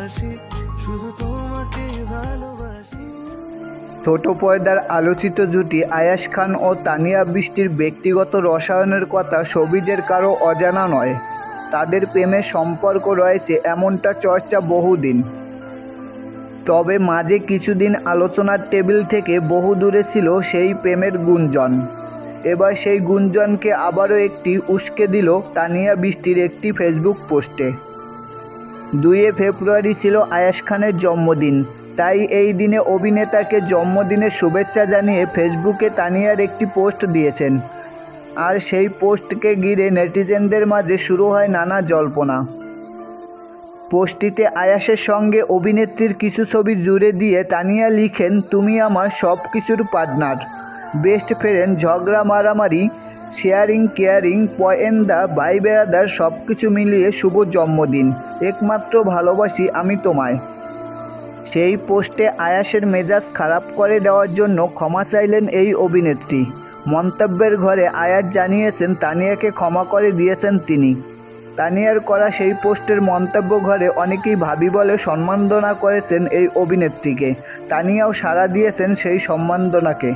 ভালোবাসি, শুধু তোমাকে ভালোবাসি। ছোট পর্দার আলোচিত জুটি আয়াশ খান ও তানিয়া বৃষ্টির ব্যক্তিগত রসায়নের কথা শোবিজের কারো অজানা নয়। তাদের প্রেমের সম্পর্ক রয়েছে এমনটা চর্চা বহুদিন। তবে মাঝে কিছুদিন আলোচনার টেবিল থেকে বহু দূরে ছিল সেই প্রেমের গুঞ্জন। এবার সেই গুঞ্জনকে আবারও একটি উস্কে দিল তানিয়া বৃষ্টির একটি ফেসবুক পোস্টে। 2 ফেব্রুয়ারি ছিল আয়াশ খানের জন্মদিন, তাই এই দিনে অভিনেতাকে জন্মদিনের শুভেচ্ছা জানিয়ে ফেসবুকে তানিয়ার একটি পোস্ট দিয়েছেন। আর সেই পোস্টকে ঘিরে নেটিজেনদের মাঝে শুরু হয় নানা জল্পনা। পোস্টটিতে আয়াশের সঙ্গে অভিনেত্রীর কিছু ছবি জুড়ে দিয়ে তানিয়া লিখেন, তুমি আমার সব কিছুর পার্টনার, বেস্ট ফ্রেন্ড, ঝগড়া মারামারি, শেয়ারিং কেয়ারিং, পয়েন্দা, ভাই বেড়াদার, সব কিছু মিলিয়ে শুভ জন্মদিন, একমাত্র ভালোবাসি আমি তোমায়। সেই পোস্টে আয়াশের মেজাজ খারাপ করে দেওয়ার জন্য ক্ষমা চাইলেন এই অভিনেত্রী। মন্তব্যের ঘরে আয়াশ জানিয়েছেন তানিয়াকে ক্ষমা করে দিয়েছেন তিনি। তানিয়ার করা সেই পোস্টের মন্তব্য ঘরে অনেকেই ভাবি বলে সম্মাননা করেছেন এই অভিনেত্রীকে। তানিয়াও সাড়া দিয়েছেন সেই সম্মাননাকে।